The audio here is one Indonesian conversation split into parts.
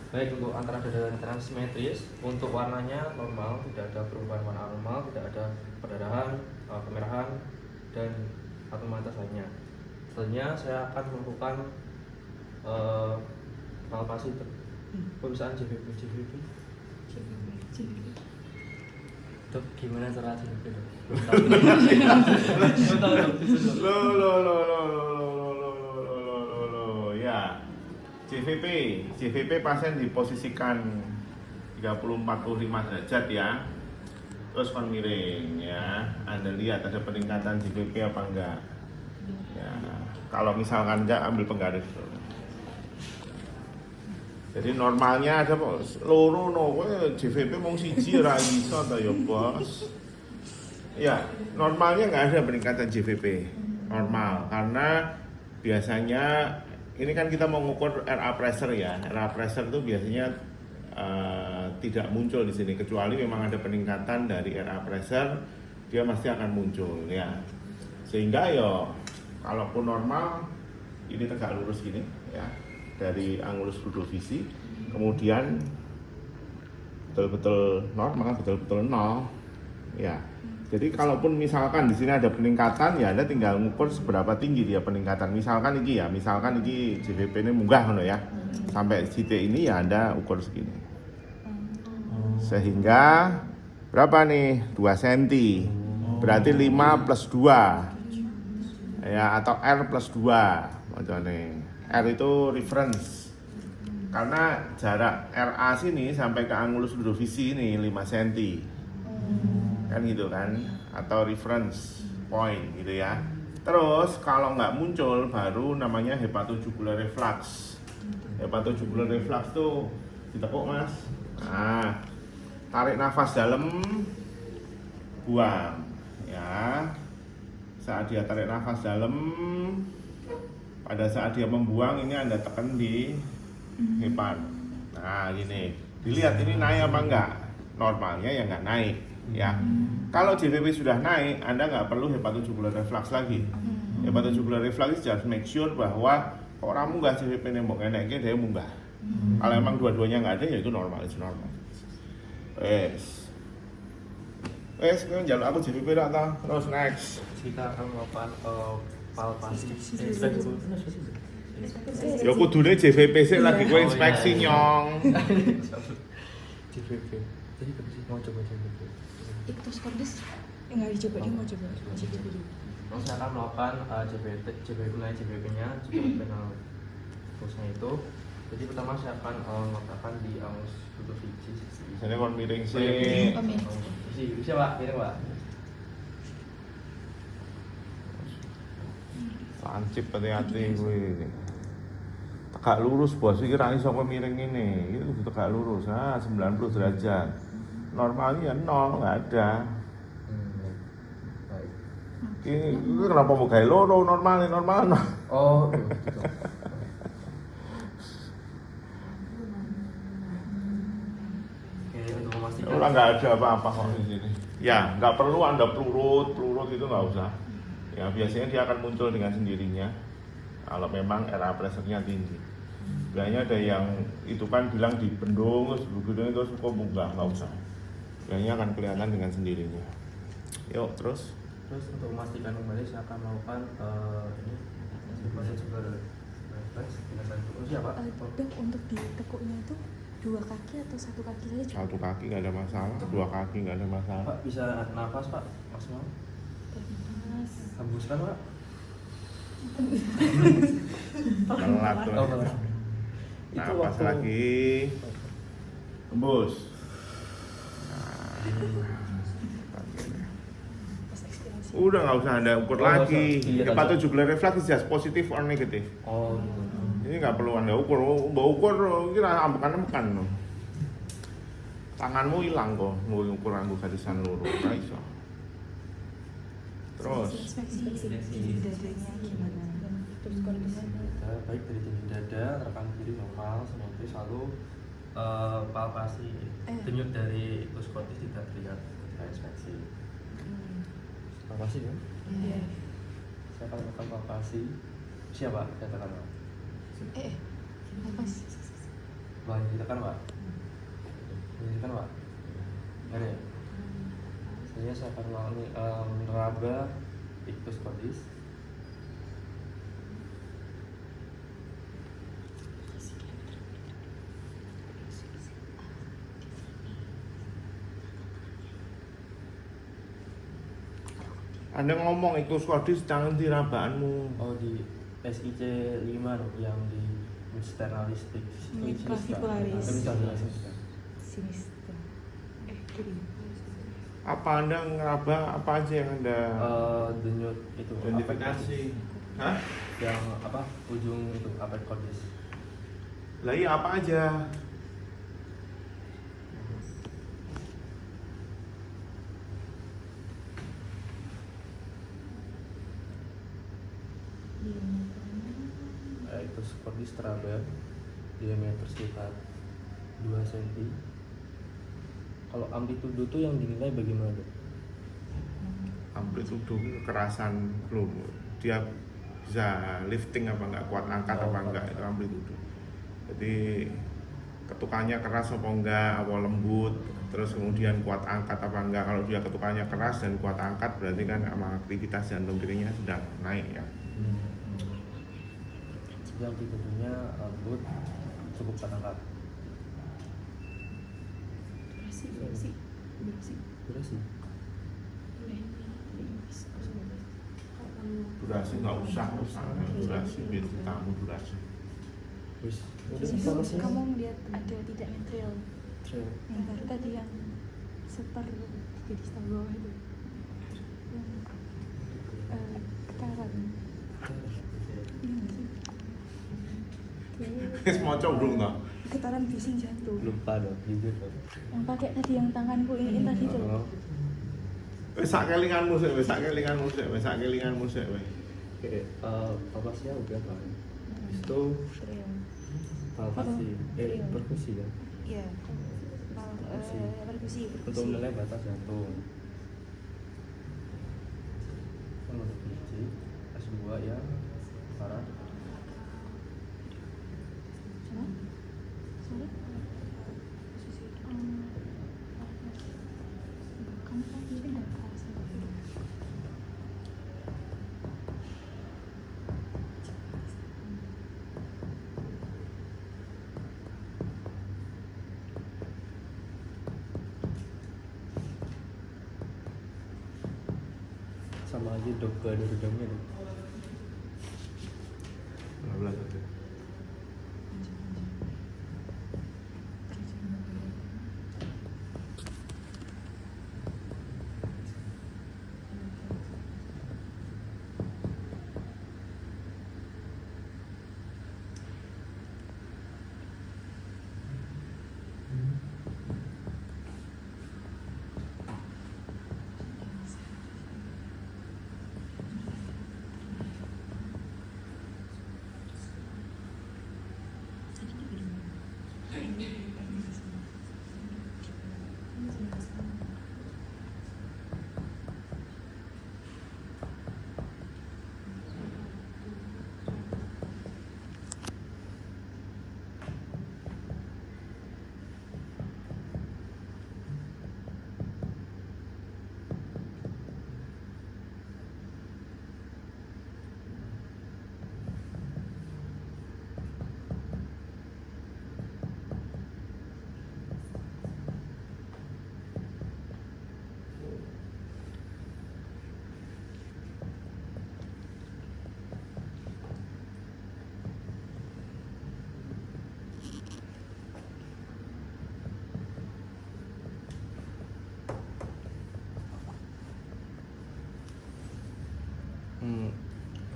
Baik, untuk antara dada dan transimetris, untuk warnanya normal, tidak ada perubahan warna anormal, tidak ada perdarahan, kemerahan, dan abnormalitas lainnya. Selanjutnya saya akan melakukan palpasi pemeriksaan JVP. Dok, gimana cara JVP, Dok? Ya. JVP pasien diposisikan 30-45 derajat ya. Terus kon miring ya. Anda lihat ada peningkatan JVP apa enggak? Ya, kalau misalkan enggak, ambil penggaris. Jadi normalnya ada loro no, JVP mung siji ora iso ta ya, Bos. Ya, normalnya nggak ada peningkatan JVP. Normal karena biasanya ini kan kita mau mengukur RA pressure ya. RA pressure itu biasanya tidak muncul di sini kecuali memang ada peningkatan dari RA pressure, dia pasti akan muncul ya. Sehingga yo kalaupun normal ini tegak lurus gini ya dari angulus rudovisi, kemudian betul-betul normal, betul-betul nol ya. Jadi kalaupun misalkan di sini ada peningkatan ya Anda tinggal mengukur seberapa tinggi dia peningkatan. Misalkan ini JVP ini munggah ya. Sampai titik ini ya Anda ukur segini. Sehingga berapa nih? 2 cm. Berarti 5 plus 2. Ya, atau R plus 2. Macamnya. R itu reference. Karena jarak RA sini sampai ke angulus rudovisi ini 5 cm. Kan gitu kan, atau reference point gitu ya. Terus kalau nggak muncul baru namanya hepatojugular reflux. Hepatojugular reflux tuh ditekuk Mas. Nah, tarik nafas dalam, buang ya. Saat dia tarik nafas dalam, pada saat dia membuang ini Anda tekan di hepat. Nah gini, dilihat ini naik apa enggak. Normalnya ya nggak naik ya. Kalau JVP sudah naik, Anda nggak perlu hepatojugular reflux lagi. Hepatojugular reflux just make sure bahwa orang munggah JVP nembok enaknya dia munggah. Kalau emang dua-duanya nggak ada ya itu normal, itu normal. Kau jalan aku JVP tak? Terus next. Kita akan melakukan palpasi. Ya kudune JVP sih lagi gue inspeksi nyong. JVP. Tadi mau coba JVP. Itu skordis nggak dicoba, dia mau coba dulu. Terus saya akan melakukan JVP-nya, juga penal terusnya itu. Jadi pertama saya akan meletakkan di angulus rudovisi. Sini kon miring sih. Bisa Pak, miring Pak. Lancip hati-hati gue. Tegak lurus bos, iki ra iso miring ini. Itu tegak lurus. Nah, 90 derajat. Normalnya 0, nggak ada. Baik. Ini kenapa mau kayak loro normal. Oh, gitu. Oke, untuk memastikan. Orang nggak ada apa-apa kok di sini. Ya, nggak perlu Anda pelurut itu nggak usah. Ya, biasanya dia akan muncul dengan sendirinya. Kalau memang RA pressure-nya tinggi. Biasanya ada yang itu kan bilang di bendung, terus kok munggah, nggak usah. Biasanya akan kelihatan dengan sendirinya. Yuk, terus Untuk memastikan kembali saya akan melakukan ini proses juga siapa? Dok, untuk ditekuknya itu 2 kaki atau 1 kaki saja? satu kaki nggak ada masalah, 2 kaki nggak ada masalah. Pak bisa nafas Pak maksimal. Hembuskan Pak. Telat tuh. Itu Nafas waktu lagi. Hembus. Udah nggak usah Anda ukur lagi. Hepatojugular reflux just positif or negatif. Oh gitu. Ini nggak perlu Anda ukur. Mbak ukur kira ambekan. Tanganmu hilang kok, ngukur anggo garisan loro. Nggak iso. Terus Inspeksi dadanya gimana? Terus kondisi Baik dari tinggi dada, rekan kiri normal, simetris, lalu palpasi denyut dari tuskodis tidak terlihat ketika inspeksi. Palpasi ya? Iya. Saya akan melakukan palpasi. Siapa? Katakan Pak. Apa sih? Bahan ditekan Pak. Ditekan Pak. Nggak ada ya? Selanjutnya saya akan meraba ictus cordis. Anda ngomong itu skodis jangan dirabaanmu. Oh di SIC 5 loh, yang di internalistik. Clavicularis. Internalistik. Sinister. Kiri. Apa Anda ngeraba apa aja yang Anda Denyut itu identifikasi? Hah? yang apa ujung itu apet cordis. Lah iya apa aja? Ictus cordis teraba diameter sekitar 2 cm. Kalau amplitudo tuh yang dinilai bagaimana Dok? Amplitudo kekerasan loh. Dia bisa lifting apa enggak, kuat angkat apa enggak, itu amplitudo. Jadi ketukannya keras apa enggak, apa lembut, terus kemudian kuat angkat apa enggak. Kalau dia ketukannya keras dan kuat angkat berarti kan sama aktivitas jantung kirinya sedang naik ya. Jadi amplitudonya lembut, cukup kuat angkat. Durasi. Durasi nggak usah durasi biar tamu durasi. Wis, udah Terus bisa masih. kamu lihat ada tidak netral. Trail. Yang baru tadi yang seper jadi setengah bawah itu. Yang getaran. Iya nggak sih? Kayaknya Wis maca urung to. getaran bising jantung. Lupa dong, jujur dong. Yang pakai tadi yang tanganku ini tadi tuh. Wis sak kelinganmu sik, wis sak kelinganmu sik, wis sak kelinganmu sik wis. Oke, papasnya udah kan. Itu Trail. palpasi, Iya. perkusi kan. Iya. Perkusi. Untuk menilai batas jantung. Menurut biji S2 yang parah. Sorry. Kamu tadi udah keras. Sama aja dok, gak ada redamnya dok. 12 aja.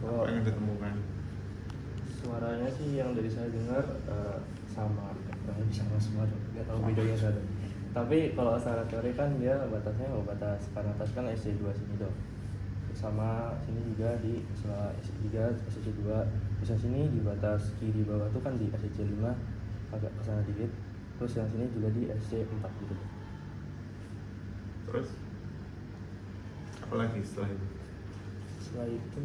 Kalau Apa yang ditemukan? suaranya sih yang dari saya dengar sama, kurang lebih sama semua dok. Nggak tahu bedanya ada. Tapi kalau secara teori kan dia batasnya batas atas kan SC2 sini dok. Sama sini juga di SC3, SC2, bisa sini di batas kiri bawah tuh kan di SC5 agak kesana dikit. Terus yang sini juga di SC4 gitu. Terus apa lagi setelah itu? Setelah itu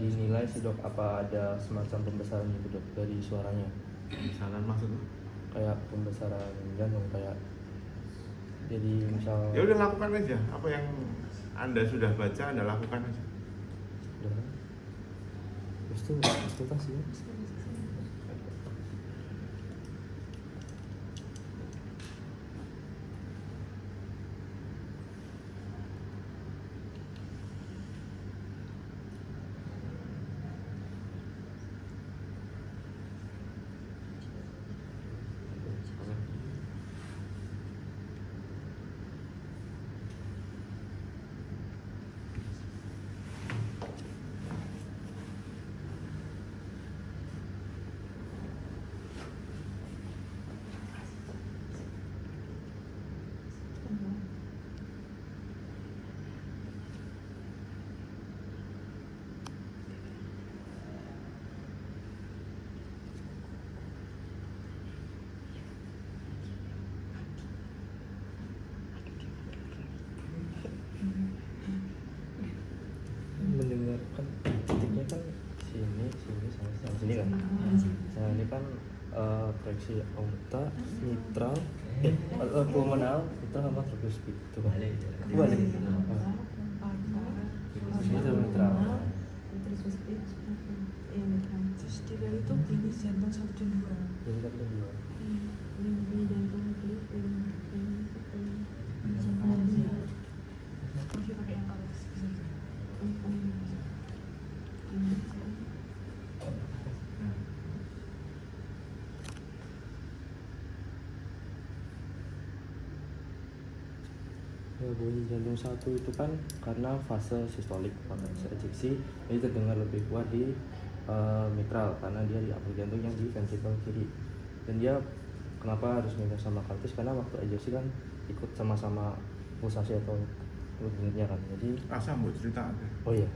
dinilai sih dok apa ada semacam pembesaran gitu dok dari suaranya. Pembesaran maksudnya? Kayak pembesaran jantung, kayak jadi misal Ya udah lakukan aja apa yang Anda sudah baca, Anda lakukan aja. udah itu konsultasi ya. Mendengarkan titiknya kan sini sama sini kan. Nah ini kan proyeksi aorta, mitral, pulmonal, mitral sama tricuspid itu kan. Balik. Itu mitral. Terus tiga itu ini jantung 1 dan 2. Jadi kan kedua. Ini jantung itu masih pakai yang kalau Ya, bunyi jantung 1 itu kan karena fase sistolik, fase ejeksi, jadi terdengar lebih kuat di mitral karena dia di apel jantung yang di ventrikel kiri. Dan dia kenapa harus minta sama kartis, karena waktu ejeksi kan ikut sama-sama pulsasi atau denyutnya kan. Jadi Mau cerita apa? oh iya,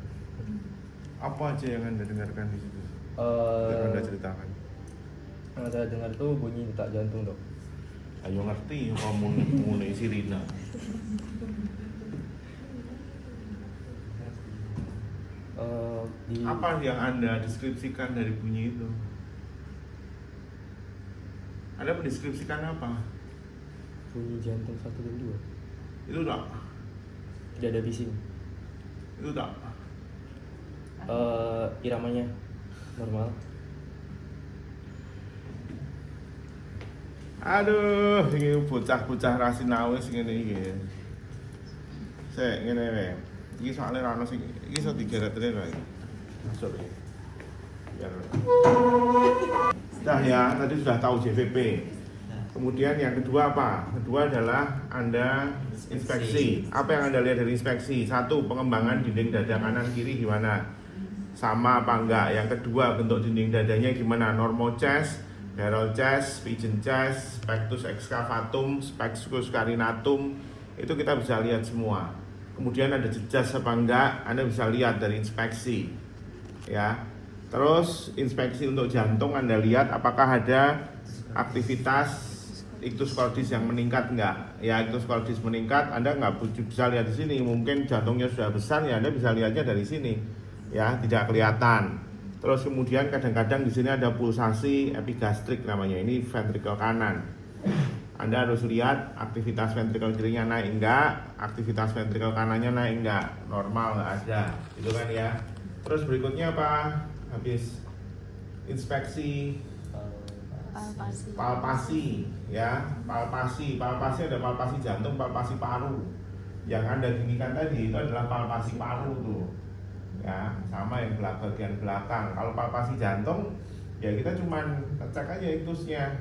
Apa aja yang Anda dengarkan di situ? Eh, Yang Anda ceritakan. yang saya dengar itu bunyi detak jantung dok. Ayo ngerti kamu mulai sirina. Di Apa yang Anda deskripsikan dari bunyi itu? Anda mendeskripsikan apa? bunyi jantung 1 dan 2 Itu tak? tidak ada bising. Itu tak? Iramanya normal. Aduh, ini bocah-bocah rasinawis ngene iki. Sik ngene wae. Iki soalnya ra ono sing iki iso digeretre ra iki. Masuk iki. Biar. Dah ya, tadi sudah tahu JVP. Kemudian yang kedua apa? Kedua adalah Anda inspeksi. Apa yang Anda lihat dari inspeksi? Satu, pengembangan dinding dada kanan kiri gimana? Sama apa enggak? Yang kedua, bentuk dinding dadanya gimana? Normal chest, barrel chest, pigeon chest, pectus excavatum, pectus carinatum, itu kita bisa lihat semua. Kemudian ada jejas apa enggak, Anda bisa lihat dari inspeksi. Ya. Terus inspeksi untuk jantung Anda lihat apakah ada aktivitas ictus cordis yang meningkat enggak. Ya, ictus cordis meningkat, Anda enggak bisa lihat di sini. Mungkin jantungnya sudah besar ya, Anda bisa lihatnya dari sini. Ya, tidak kelihatan. Terus kemudian kadang-kadang di sini ada pulsasi epigastrik namanya, ini ventrikel kanan. Anda harus lihat aktivitas ventrikel kirinya naik enggak, aktivitas ventrikel kanannya naik enggak, normal enggak ada, itu kan ya. Terus berikutnya apa? Habis inspeksi palpasi, ya, palpasi ada palpasi jantung, palpasi paru. Yang Anda ginikan tadi itu adalah palpasi paru tuh. Ya, sama yang bagian belakang. Kalau palpasi jantung, ya kita cuman cek aja iktusnya.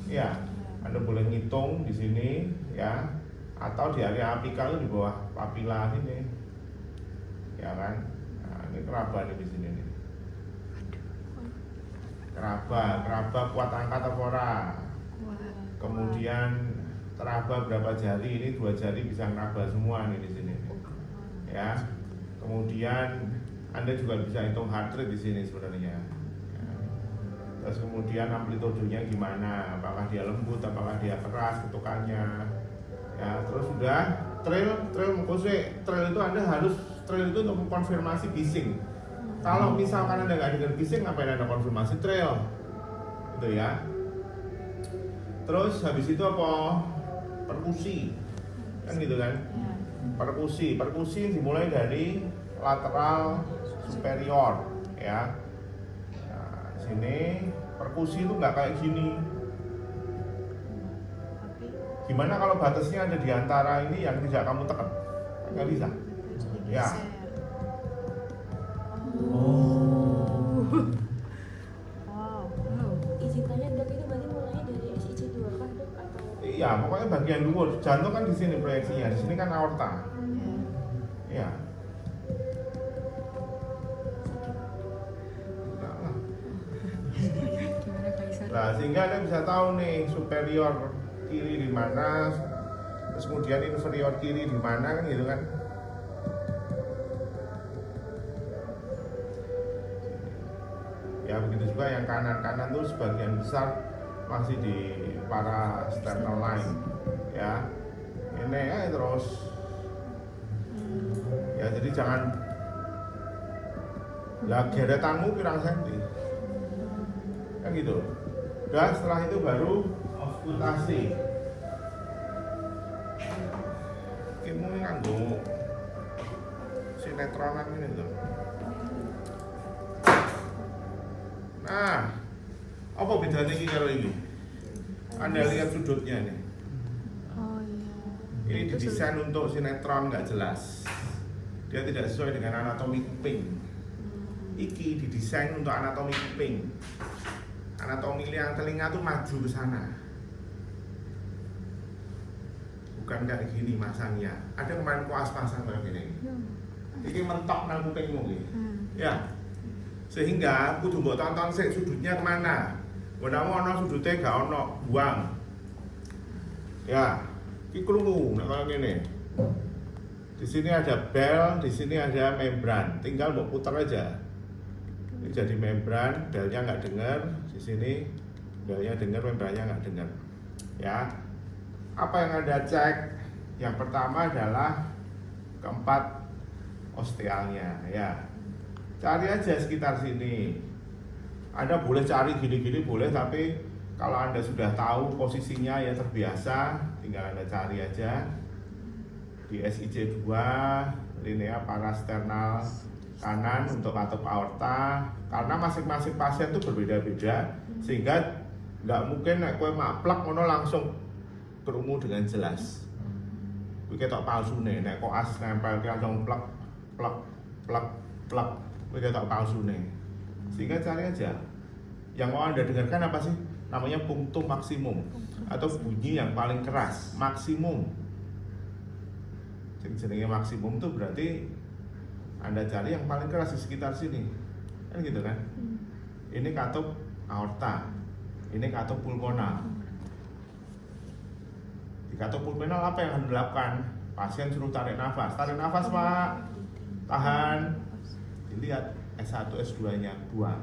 Ya, Anda boleh ngitung di sini, ya, atau di area apikal di bawah papila ini, ya kan? Nah, ini keraba nih di sini nih. Keraba kuat angkat apa ora? Kemudian teraba berapa jari? Ini 2 jari bisa ngeraba semua nih di sini. Ya. Kemudian Anda juga bisa hitung heart rate di sini sebenarnya. Ya. Terus kemudian amplitudenya gimana? Apakah dia lembut? Apakah dia keras ketukannya? Ya, terus sudah trail maksudnya trail itu Anda harus trail itu untuk mengkonfirmasi bising. Kalau misalkan Anda nggak dengar bising, ngapain Anda konfirmasi trail? gitu ya. Terus habis itu apa? Perkusi, kan gitu kan? Perkusi dimulai dari lateral superior, ya. Nah, sini perkusi itu nggak kayak gini. Gimana kalau batasnya ada di antara ini yang tidak kamu tekan? Nggak bisa. Ya. Wow. Izin tanya dok, itu berarti mulainya dari SIC 2 kah dok atau? Iya, pokoknya bagian luar. Jantung kan di sini proyeksinya, di sini kan aorta. Iya. Enggak lah. Gimana Kaisar? Nah, sehingga Anda bisa tahu nih superior kiri di mana, terus kemudian inferior kiri di mana, kan gitu kan. Ya begitu juga yang kanan tuh sebagian besar masih di para sternal line, ya. Ini ya terus, ya jadi jangan lah geretanmu pirang senti, kan gitu. Dan setelah itu baru auskultasi. Kamu nganggo sinetronan ini tuh. Nah, apa bedanya ini kalau ini? Anda lihat sudutnya nih. Oh iya. Ini didesain untuk sinetron nggak jelas. Dia tidak sesuai dengan anatomi kuping. Iki didesain untuk anatomi kuping. Anatomi liang telinga tuh maju ke sana. Bukan kayak gini masangnya. Ada kemarin kuas pasang kayak gini. Ini mentok nang kupingmu gitu. Ya. Sehingga kudu mbok tonton sik sudutnya kemana. Menawa ana sudutnya gak ono, buang. Ya, iki krungu nek kaya ngene. Di sini ada bel, di sini ada membran. Tinggal mbok putar aja. Ini jadi membran, belnya nggak dengar. Di sini belnya dengar, membrannya nggak dengar. Ya. Apa yang Anda cek? Yang pertama adalah keempat ostealnya, ya. Cari aja sekitar sini. Anda boleh cari gini-gini boleh, tapi kalau Anda sudah tahu posisinya ya terbiasa, tinggal Anda cari aja di SIC 2, linea parasternal kanan untuk katup aorta. Karena masing-masing pasien itu berbeda-beda, sehingga nggak mungkin nek kowe maplek ngono langsung krungu dengan jelas. Kuwi ketok palsune, nek koas nempel ki langsung plek plek plek plek. Kita tak palsu nih, sehingga cari aja. Yang mau Anda dengarkan apa sih? Namanya punktum maksimum atau bunyi yang paling keras, maksimum. Jenenge maksimum itu berarti Anda cari yang paling keras di sekitar sini, kan gitu kan? Ini katup aorta, ini katup pulmonal. Di katup pulmonal apa yang Anda lakukan? Pasien suruh tarik nafas Pak, tahan. Dilihat S1, S2 nya buang.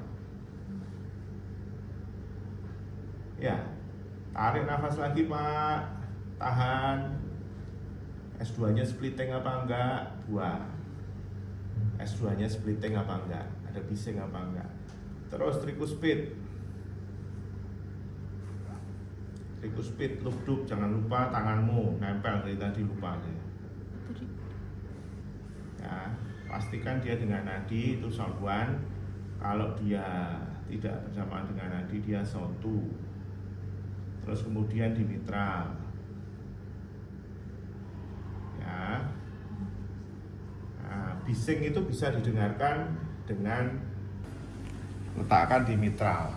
Ya, tarik nafas lagi Pak, tahan. S2 nya splitting apa enggak? Buang. S2 nya splitting apa enggak? Ada bising apa enggak? Terus tricuspid. Tricuspid, lubduk, jangan lupa tanganmu nempel dari tadi lupa ya. Ya, pastikan dia dengan nadi itu sound 1. Kalau dia tidak bersamaan dengan nadi dia sound 2. Terus kemudian di mitral. Ya. Nah, bising itu bisa didengarkan dengan letakkan di mitral.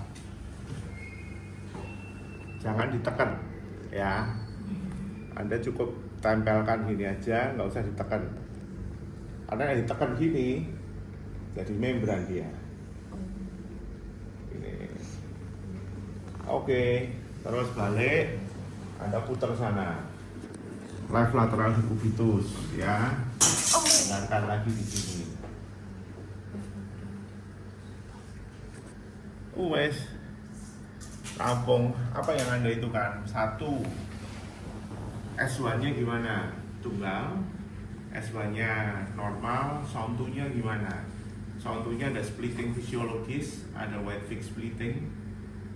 Jangan ditekan, ya. Anda cukup tempelkan gini aja, nggak usah ditekan. Karena yang ditekan gini jadi membran dia. Ini. Oke, terus balik. Anda putar sana. Left lateral decubitus, ya. Dengarkan lagi di sini. Wes. Rampung. Apa yang Anda itu kan? 1. S1-nya gimana? Tunggal. S1-nya normal, sound 2-nya gimana? Sound 2-nya ada splitting fisiologis, ada wide fix splitting.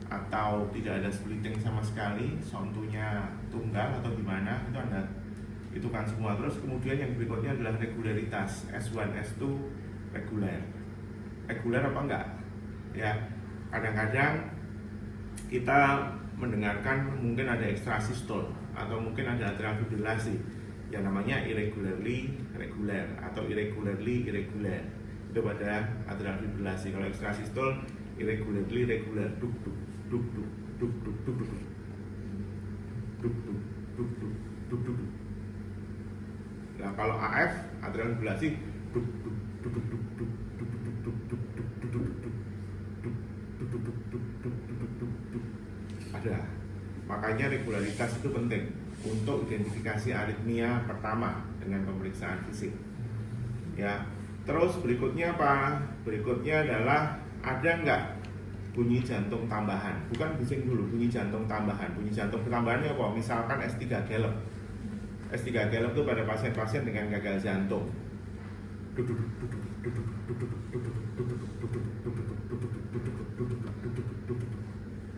atau tidak ada splitting sama sekali, sontunya tunggal atau gimana, itu Anda hitungkan semua. Terus kemudian yang berikutnya adalah regularitas, S1, S2 reguler. Reguler apa enggak? Ya, kadang-kadang kita mendengarkan mungkin ada ekstrasistol atau mungkin ada atrial fibrilasi yang namanya irregularly reguler atau irregularly irregular. Itu pada atrial fibrilasi. Kalau ekstrasistol irregularly regular, duk duk duk duk duk duk duk duk duk duk duk duk duk duk. Nah, kalau AF atrial fibrilasi duk duk duk duk duk duk duk duk duk duk duk duk duk. Ada. Makanya regularitas itu penting untuk identifikasi aritmia pertama dengan pemeriksaan fisik. Ya. Terus berikutnya apa? Berikutnya adalah ada nggak bunyi jantung tambahan? Bukan bising dulu, bunyi jantung tambahan. Bunyi jantung tambahannya apa? Misalkan S3 gallop. S3 gallop itu pada pasien-pasien dengan gagal jantung.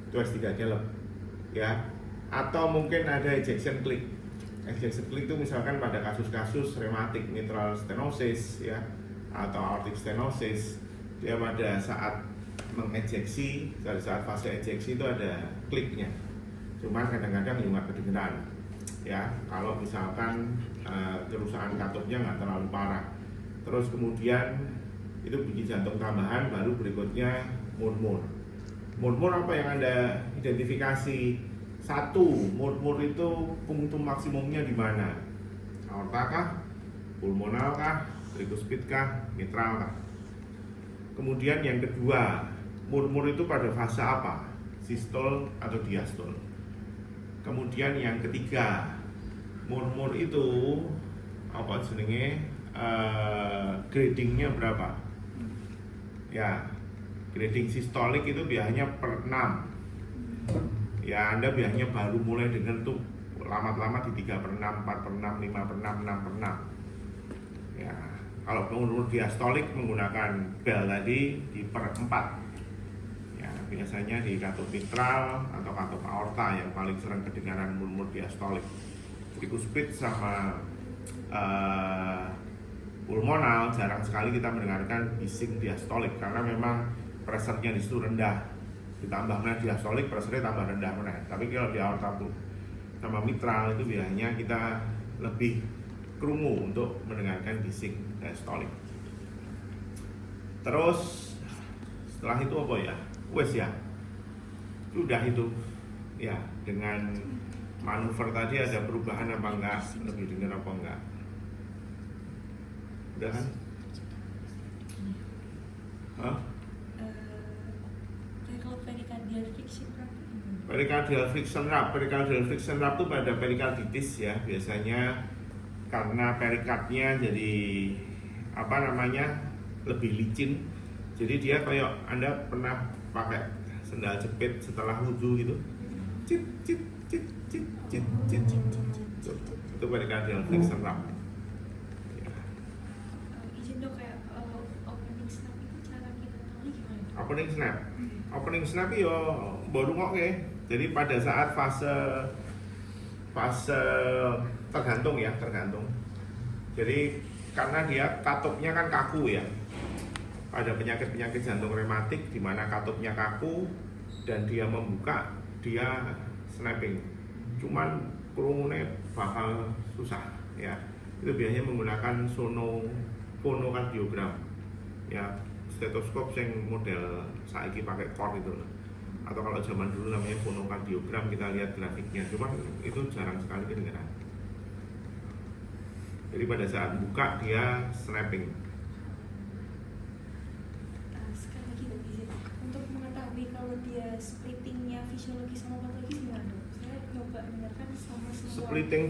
Itu S3 gallop. Ya. Atau mungkin ada ejection click. Ejection click itu misalkan pada kasus-kasus rematik mitral stenosis ya, atau aortic stenosis, dia pada saat mengejeksi, pada saat fase ejeksi itu ada kliknya. Cuman kadang-kadang nggak kedengeran ya, kalau misalkan kerusakan katupnya nggak terlalu parah. Terus kemudian itu bunyi jantung tambahan, baru berikutnya murmur. Murmur apa yang Anda identifikasi? Satu, murmur itu punktum maksimumnya di mana? Aorta kah? Pulmonal kah? Tricuspid kah? Mitral kah? Kemudian yang kedua, murmur itu pada fase apa? Sistol atau diastol? Kemudian yang ketiga, murmur itu apa jenenge? Gradingnya berapa? Ya, grading sistolik itu biasanya per 6. Ya, Anda biasanya baru mulai dengar tuh lama-lama di 3/6, 4/6, 5/6, 6/6. Ya, kalau murmur diastolik menggunakan bel tadi di per 4. Ya, biasanya di katup mitral atau katup aorta yang paling sering kedengaran murmur diastolik. Tricuspid sama pulmonal jarang sekali kita mendengarkan bising diastolik karena memang pressure-nya di situ rendah. Ditambah diastolik, pressure-nya tambah rendah mana. Tapi kalau di aorta sama mitral itu biasanya kita lebih krungu untuk mendengarkan bising diastolik. Terus setelah itu apa ya? Wes ya. Sudah itu. Ya, dengan manuver tadi ada perubahan apa enggak? Lebih dengar apa enggak? Udah kan? Hah? Pericardial friction rub. Pericardial friction rub itu pada perikarditis ya, biasanya karena perikardnya jadi apa namanya lebih licin. Jadi dia kayak Anda pernah pakai sendal jepit setelah wudhu gitu. Cit cit cit cit cit cit cit. Itu pericardial friction rub. Izin dok, kayak opening snap itu cara kita tahu gimana? Opening snap. Opening snap yo baru ngoke. Jadi pada saat fase tergantung ya, tergantung. Jadi karena dia katupnya kan kaku ya. Ada penyakit-penyakit jantung rematik di mana katupnya kaku dan dia membuka, dia snapping. Cuman kerumunan bakal susah ya. Itu biasanya menggunakan fonokardiogram. Ya, stetoskop yang model saiki pakai cord itu. Atau kalau zaman dulu namanya fonokardiogram, kita lihat grafiknya, cuma itu jarang sekali kedengaran. Jadi pada saat buka dia snapping. Sekali lagi dok, izin untuk mengetahui kalau dia splittingnya fisiologis sama patologis gimana dok? Saya coba dengarkan sama semua. Splitting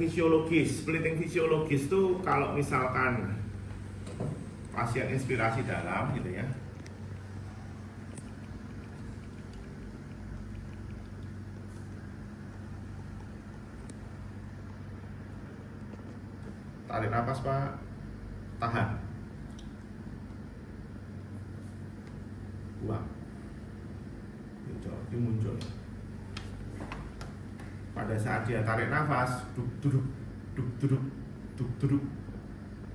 fisiologis itu kalau misalkan pasien inspirasi dalam gitu ya. Tarik nafas Pak, tahan, buang, hijau. itu muncul. Pada saat dia tarik nafas, duk duduk, duk duduk, duk duduk,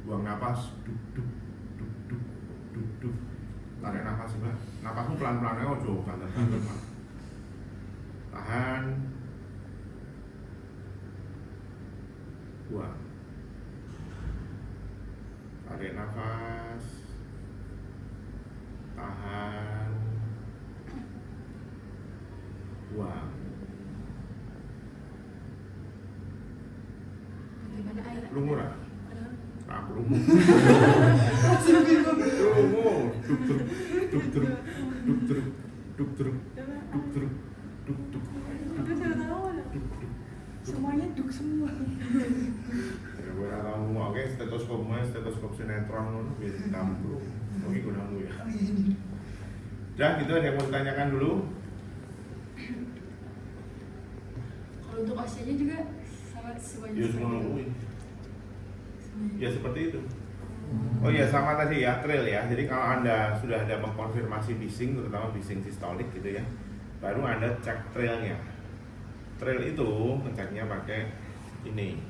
buang nafas, duk duk, duk duk, duk duk, tarik nafas juga. Nafasmu pelan-pelan aja, ojo banter-banter. Tahan, buang. Tarik nafas, tahan, buang. Bagaimana air? Lungur ah? Padahal Aku lungur. Lungur. Duk duk, duk duk, duk duk, duk duk, duk duk, duk duk, itu saya tahu lah. duk duk. Semuanya duk semua. Ya gue ora tau ngomong, oke stetoskop sinetron ngono biar kamu. Oke gunamu ya. Udah gitu ada yang mau ditanyakan dulu? Kalau untuk osianya juga sama semuanya. Ya semua nungguin. Ya seperti itu. Oh iya sama tadi ya trail ya. Jadi kalau Anda sudah ada mengkonfirmasi bising, terutama bising sistolik gitu ya, baru Anda cek trailnya. Trail itu ngeceknya pakai ini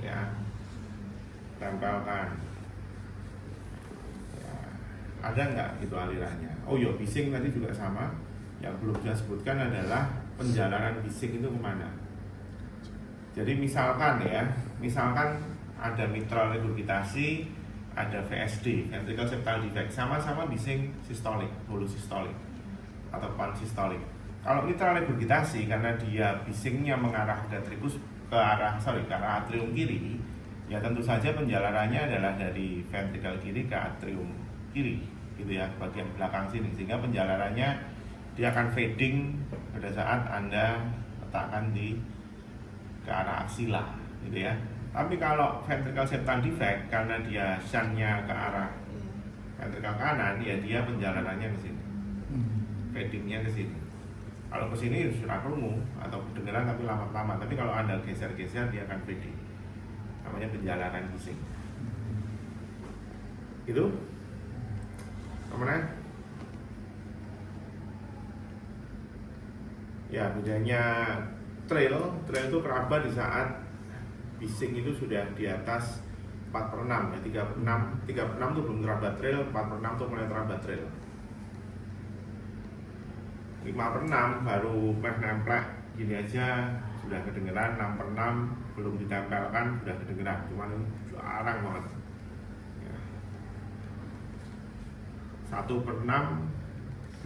ya, tempelkan. Ya, ada nggak itu alirannya? Oh iya bising tadi juga sama. Yang belum saya sebutkan adalah penjalanan bising itu kemana. Jadi misalkan ya, misalkan ada mitral regurgitasi, ada VSD, ventricle septal defect, sama-sama bising sistolik, holusistolik atau pansistolik. Kalau mitral regurgitasi karena dia bisingnya mengarah ventrikus ke arah atrium kiri, ya tentu saja penjalanannya adalah dari ventricle kiri ke atrium kiri, gitu ya, bagian belakang sini, sehingga penjalanannya dia akan fading pada saat Anda letakkan di ke arah aksila, gitu ya. Tapi kalau ventricle septal defect karena dia shuntnya ke arah ventricle kanan, ya dia penjalanannya ke sini, fadingnya ke sini. Kalau ke sini sudah krungu atau kedengeran tapi lama-lama. Tapi kalau Anda geser-geser dia akan fading. Namanya penjalanan bising. Itu. Kemana? Ya bedanya trail itu kerabat di saat bising itu sudah di atas 4/6 ya, 3/6 itu belum kerabat trail, 4/6 itu mulai kerabat trail. 5/6 baru nempel gini aja sudah kedengeran, 6/6 belum ditempelkan sudah kedengeran, cuman ini jarang banget ya. 1/6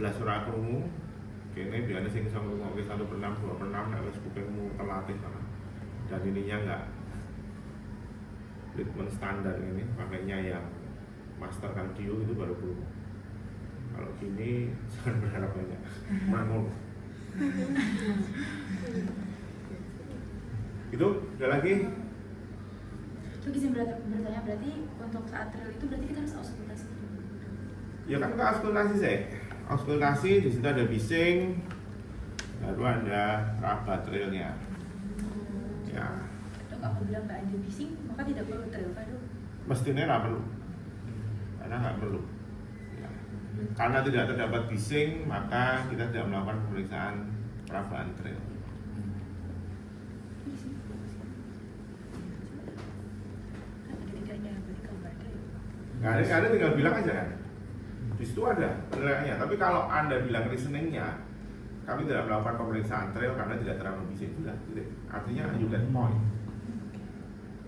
belas ora krungu kene biasanya sing iso ngrungokke 1/6 2/6 nek wis kupingmu terlatih banget. Dan ininya enggak treatment standar ini, pakainya yang master cardio itu baru krungu. Kalau gini jangan berharap banyak. Mangul. Itu ada lagi? Itu izin bertanya berarti untuk saat trail itu berarti kita harus auskultasi. Ya kan kita auskultasi sih. Auskultasi di situ ada bising, baru ada rabat trailnya. Ya. Dok, apabila nggak ada bising maka tidak perlu trail kan dok? Mestinya nggak perlu, karena nggak perlu. Ya. Karena tidak terdapat bising, maka kita tidak melakukan pemeriksaan perabaan trail. Nggak ada tinggal bilang aja kan. Di situ ada penilaiannya. Tapi kalau Anda bilang reasoningnya, kami tidak melakukan pemeriksaan trail karena tidak terlalu bising juga. Artinya you get point.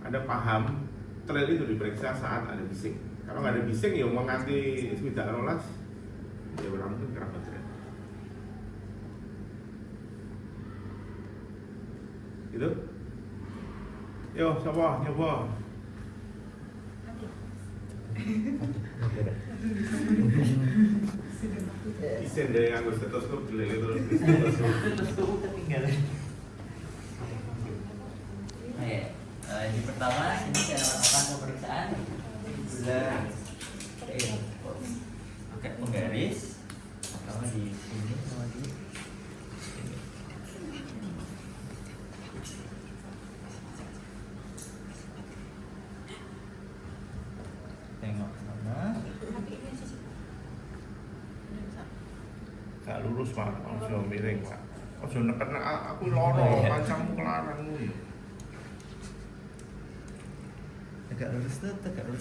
Anda paham trail itu diperiksa saat ada bising. Kalau nggak ada bising ya mau nganti tidak rolas, ya berlangsung kerabat trail. Itu. Yo, siapa nyoba? Isen deh yang gue stetoskop dililit terus stetoskop ketinggalan. Oke, ini pertama ini saya lakukan pemeriksaan gula pakai penggaris sama di sini sama di sini. Tengok sama. Gak lurus lurus Pak, ojo miring Pak. Ojo neken aku loro, kancamu kelarang ngono. Tegak lurus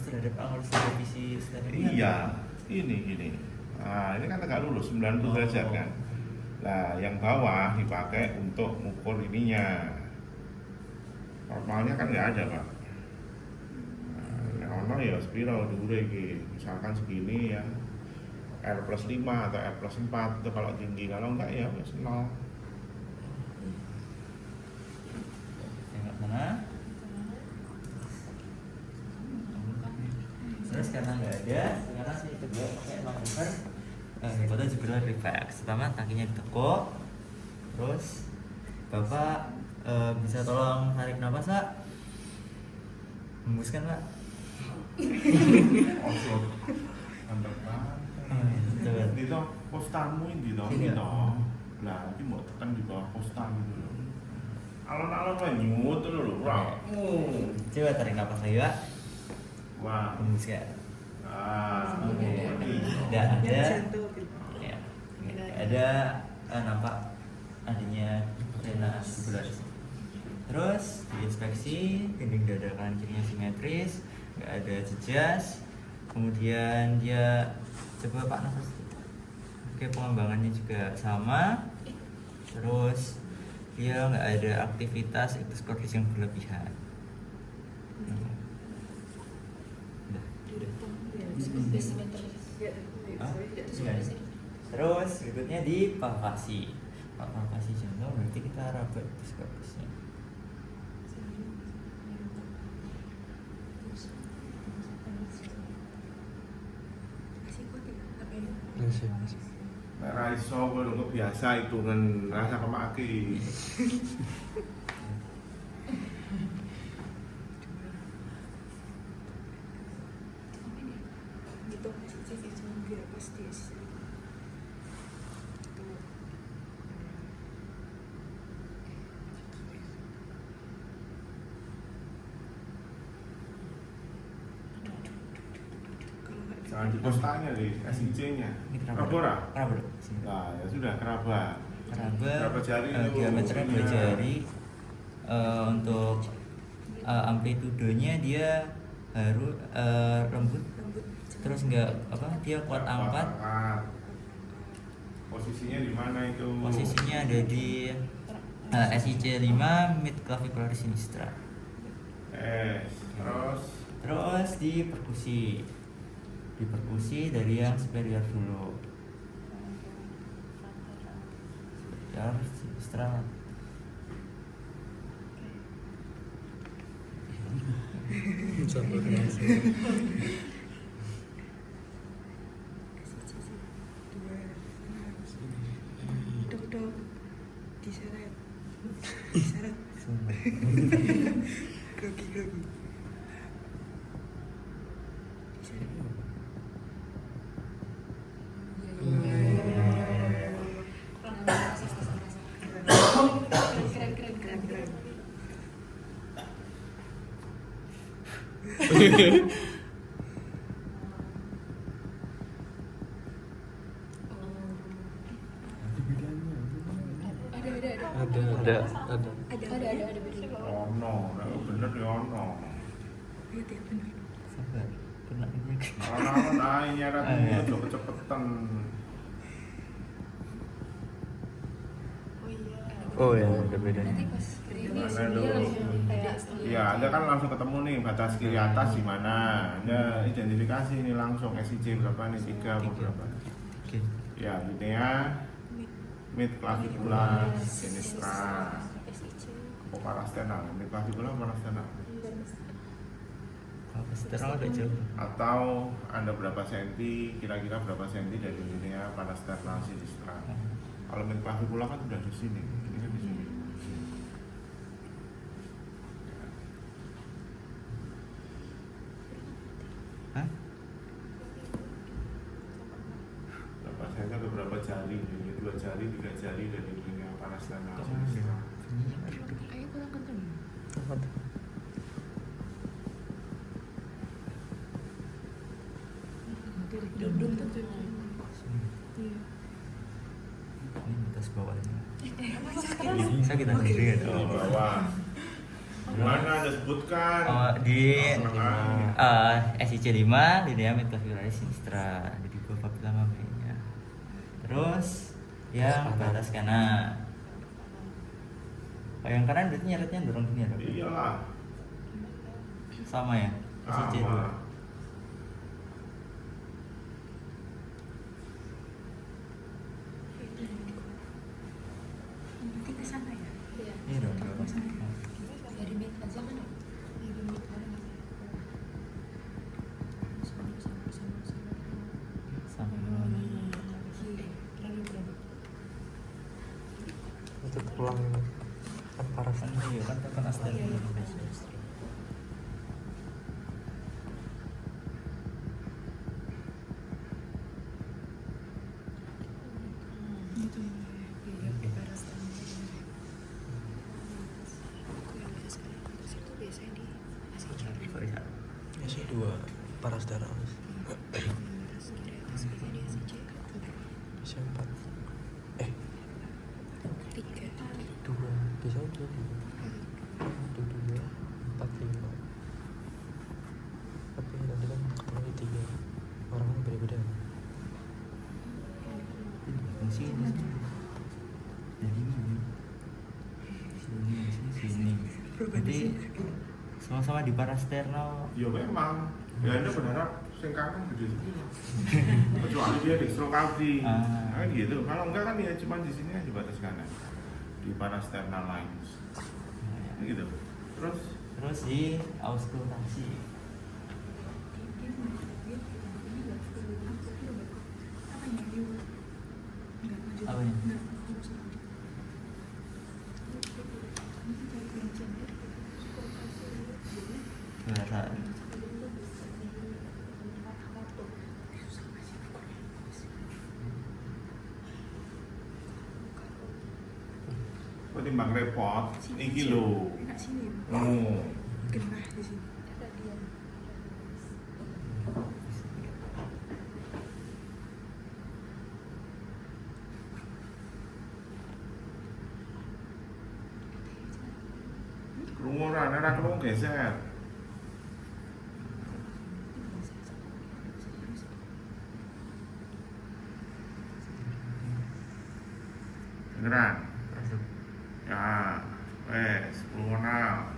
terhadap angle revisi standar. Iya, ini gini. Nah, ini kan tegak lurus 90 derajat kan. Nah, yang bawah dipakai untuk mengukur ininya. Normalnya kan nggak ada Pak. Nah, ono ya spiral dhuwure iki. Misalkan segini ya. R plus 5 atau R plus 4 itu kalau tinggi, kalau enggak ya wis 0. Tengok tengah. Terus karena nggak ada, sekarang saya coba pakai manuver foto jebral reflex. Pertama kakinya ditekuk, terus bapak bisa tolong tarik nafas Pak, hembuskan Pak. Ojo. Mantap banget. Coba. Ini toh postamu ini toh, Sini, ini ya? toh. Lah, ini mau tekan di bawah posta gitu loh. Alon-alon lah nyumut tuh loh, Bro. Coba tarik nafas lagi Pak, Wah. hembuskan. Oke. Nggak ada, ya, nggak ada nampak adanya vena tubularis. Terus diinspeksi, dinding dada kanan kirinya simetris, nggak ada jejas. Kemudian dia coba Pak nafas. Oke, pengembangannya juga sama. Terus dia nggak ada aktivitas ektoskordis yang berlebihan. Terus berikutnya di palpasi. Palpasi jantung berarti kita raba ektoskordisnya. Nek ra iso kowe lho biasa hitungan rasa kemaki. gitu sih cuma biar pasti sih. Jangan di postanya di SIC-nya. Ini Kerabora. Keraba. Sini. Nah, ya sudah keraba. Keraba jari itu diameternya 2 ininya. jari. Untuk amplitudenya dia harus lembut, terus enggak apa dia kuat angkat. Posisinya di mana itu? Posisinya ada di SIC 5 mid clavicular sinistra. Terus di perkusi dari yang superior dulu. Superior sinistra. Dok diseret diseret grogi keren ada bedanya. Ono, nek bener ya ono. Iya dia benar. Sabar, kena ini. Alon-alon ae nyeret ojo kecepetan. Oh ya, ada bedanya. Nanti pas review Gimana dia dong? langsung kayak Iya, Anda kan langsung ketemu nih batas kiri atas di mana. Anda identifikasi ini langsung SIC berapa nih, 3 atau berapa? Oke. Ya, linea mid clavicular sinistra. Oh, parasternal, mid clavicular parasternal. Apa setelah agak jauh. Atau Anda berapa senti, kira-kira berapa senti dari linea parasternal sinistra. Kalau mid clavicular kan sudah di sini, ini kan di sini. Hah? Berapa senti atau berapa jari? Ini 2 jari, 3 jari dari linea parasternal sinistra. ayo kurang kenceng. Dudung tuh. Iya. bisa kita sendiri Di bawah. Mana Anda sebutkan? Oh, di Belakang. SIC 5 linea metafilaris sinistra di bawah papila mammaria. Terus yang batas kanan. Oh, yang kanan berarti nyeretnya dorong gini ya, Dok? Iyalah. Sama ya? SIC 2. Sama. Nanti ke sana ya. Iya dong. Dari mid aja kan ya? Dari mid kan. Sama. Itu tulang kan paras. Iya kan tekan aster. Isi 2 paras darah. Isi 4. 2 bisa aja 2 2 4 5. Tapi nanti kan ketemu 3 orang kan beda-beda. Sini. Jadi sini. Jadi sama-sama di parasternal. Ya memang. Ya Anda berharap sing kanan gede segini. Kecuali dia dextrocalci. Kan gitu. Kalau enggak kan ya cuma di sini aja batas kanan. Di parasternal lines. Gitu. Terus di auskultasi. Apanya? Berat. Ketimbang repot, iki lho. Enak sini. Oh. Genah di sini. Krungu ora krungu geser. Beneran? Ya, wes, krungu nang.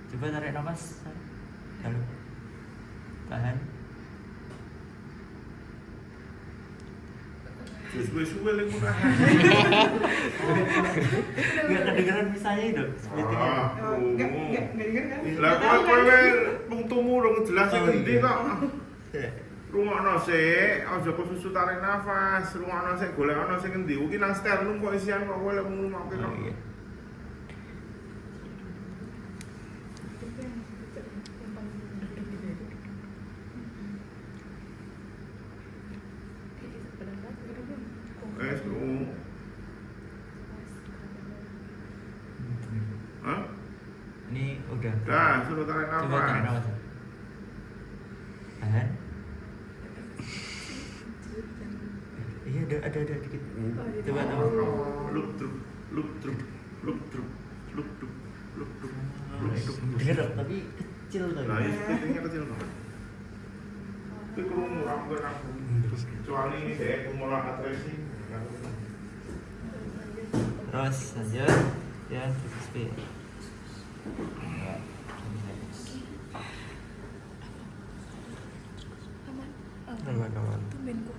Coba tarik nafas. Lalu tahan. Suwe-suwe lek munah. Enggak kedengeran misalnya itu. Splittingnya. Enggak dengar kan? Lah kowe pungtumu dong jelas sing endi kok. Rungokno sik, aja kesusu tarik nafas, rungokno sik golekno sing endi. Iki nang sternum kok isian kok kowe lek ngrumakke kok. Iya. Wes krungu. Hah? Ini udah. Dah, suruh tarik Coba tarik nafas. nafas. Tahan. Iya ada dikit. Coba nafas. Look through, look through, look through, look through, look through, look through. Dengar tapi kecil tadi. Lah, ini splittingnya kecil banget. Tapi krungu ora kecuali ini deh, pemula atresi. Terus lanjut ya speed. Aman. Aman. Tumben kok.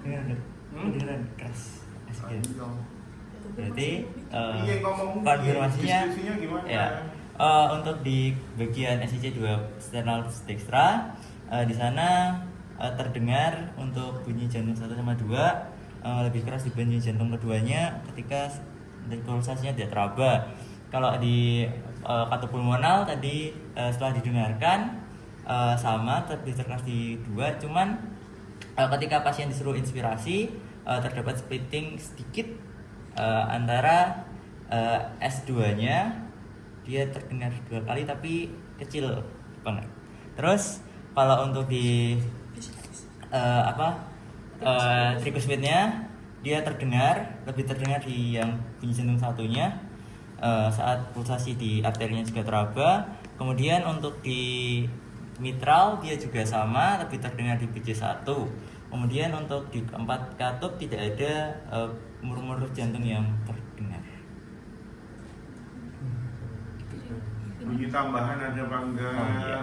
Tapi Beneran keras. Asik. Berarti Iya, ngomong konfirmasinya diskusinya gimana? ya untuk di bagian SIC 2 sternal dextra di sana terdengar untuk bunyi jantung 1 sama 2 lebih keras dibanding jantung keduanya ketika pulsasinya tidak teraba. Kalau di katup pulmonal tadi setelah didengarkan sama lebih keras di dua, cuman ketika pasien disuruh inspirasi terdapat splitting sedikit antara S2-nya dia terdengar 2 kali tapi kecil banget. Terus kalau untuk di tricuspidnya dia lebih terdengar di yang bunyi jantung satunya saat pulsasi di arterinya juga teraba. Kemudian untuk di mitral dia juga sama, lebih terdengar di BJ1. Kemudian untuk di keempat katup tidak ada murmur jantung yang terdengar. Bunyi tambahan ada apa enggak? Oh, iya.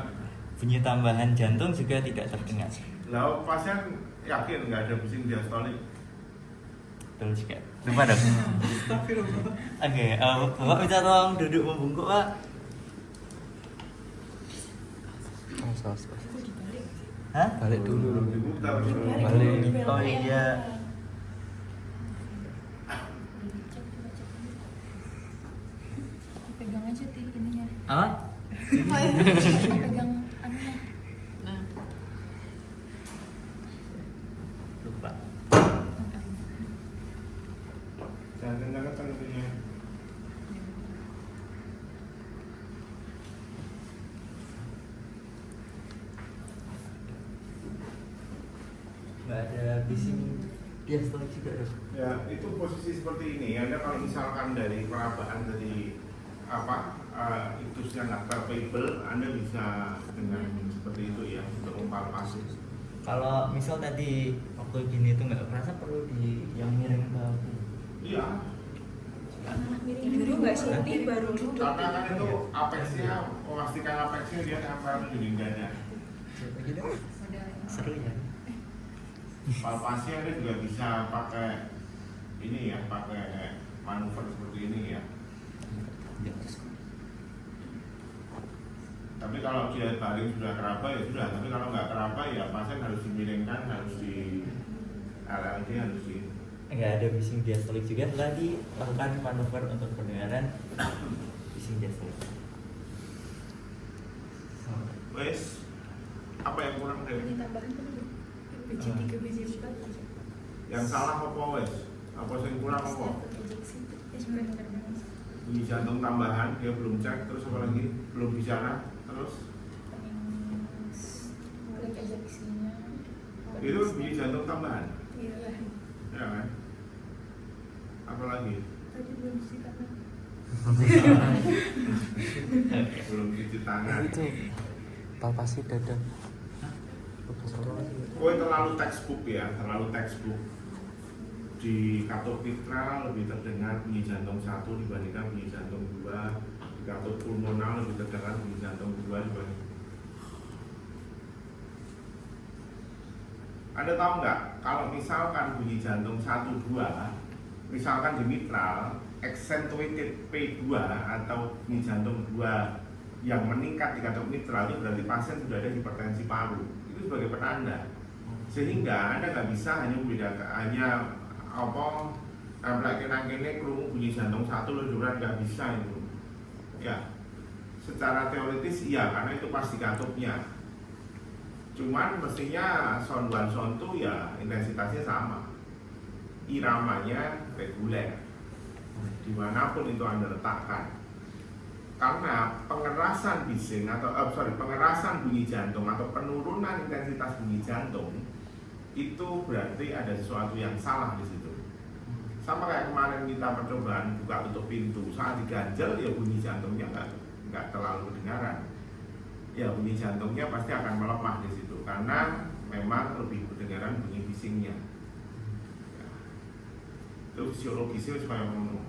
Bunyi tambahan jantung juga tidak terdengar. Lalu pasien yakin nggak ada bising diastolik? Betul juga. Lupa dong. Oke, Bapak bisa tolong duduk membungkuk, Pak. Hah? Balik dulu. Diputar. Balik. Oh iya. Pegang aja ininya. Apa? Pegang anunya. Lupa. Jangan tentunya. Nggak ada bising diastolik juga dong. Ya, itu posisi seperti ini. Anda kalau misalkan dari perabaan dari itusnya nggak palpable, Anda bisa dengan seperti itu ya untuk mempalpasi. Kalau misal tadi waktu gini itu nggak kerasa, perlu di yang miring ke Iya, Miring dulu nggak sih? Nanti baru duduk. karena kan itu apexnya, memastikan apexnya dia nempel di dada. seru ya. Palpasi Anda juga bisa pakai ini ya, pakai manuver seperti ini ya. Tapi kalau dia taring sudah keraba ya sudah. Tapi kalau nggak keraba ya pasien harus dimiringkan, harus di LLD, harus di. Nggak ada bising diastolik juga setelah dilakukan manuver untuk pendengaran bising diastolik. Wes, apa yang kurang Ini dari? tambahan perlu. BJ3, BJ4. Yang salah apa wes? Apa yang kurang apa? Bunyi jantung tambahan dia belum cek, terus apa lagi? Belum bicara, terus itu bunyi jantung tambahan, Iya. ya kan? Apa lagi? Tadi belum sih karena Belum cuci tangan. Itu palpasi dada. Kowe terlalu textbook ya, terlalu textbook. Di katup mitral lebih terdengar bunyi jantung 1 dibandingkan bunyi jantung 2. Di katup pulmonal lebih terdengar bunyi jantung 2 dibanding. Anda tahu nggak kalau misalkan bunyi jantung 1, 2, misalkan di mitral accentuated P2 atau bunyi jantung 2 yang meningkat di katup mitral, itu berarti pasien sudah ada hipertensi paru. Itu sebagai penanda. Sehingga Anda nggak bisa hanya membedakan kene krungu bunyi jantung 1 loh, nggak bisa itu. Ya, secara teoritis iya karena itu pasti katupnya. Cuman mestinya sound 1, sound 2 ya intensitasnya sama, iramanya reguler dimanapun itu Anda letakkan. Karena pengerasan bising pengerasan bunyi jantung atau penurunan intensitas bunyi jantung itu berarti ada sesuatu yang salah di situ. Sama kayak kemarin kita percobaan buka tutup pintu, saat diganjel ya bunyi jantungnya nggak terlalu kedengaran. Ya bunyi jantungnya pasti akan melemah di situ karena memang lebih kedengaran bunyi bisingnya. Ya. Itu fisiologisnya supaya ngomong.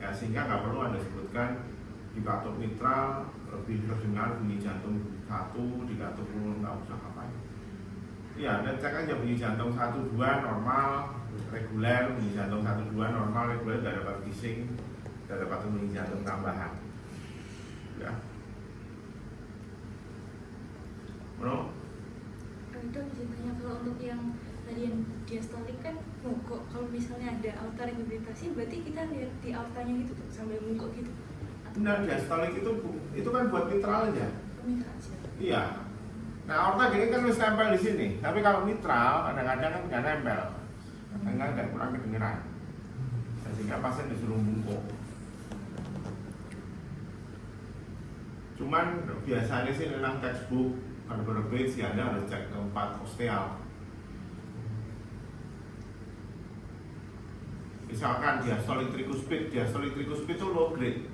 Ya sehingga nggak perlu Anda sebutkan di katup mitral lebih terdengar bunyi jantung 1, di katup pulmoner nggak usah ngapain. Ya, dan cek aja bunyi jantung 1, 2 normal, reguler, bunyi jantung 1, 2 normal, reguler, tidak dapat bising, tidak dapat bunyi jantung tambahan. Ya. Itu izin tanya kalau untuk yang tadi yang diastolik kan mongkok. Kalau misalnya ada aorta regurgitasi berarti kita lihat di aortanya gitu tuh sambil mongkok gitu. Atau Nah, diastolik itu kan buat mitral aja. minta aja. Iya. Nah, aorta gini kan harus nempel di sini. Tapi kalau mitral kadang-kadang kan nggak nempel. Kadang-kadang nggak kurang kedengeran. Sehingga pasien disuruh bungkuk. Cuman biasanya sih dalam textbook vertebrate sih Anda harus cek keempat osteal. Misalkan diastolik trikuspid itu low grade.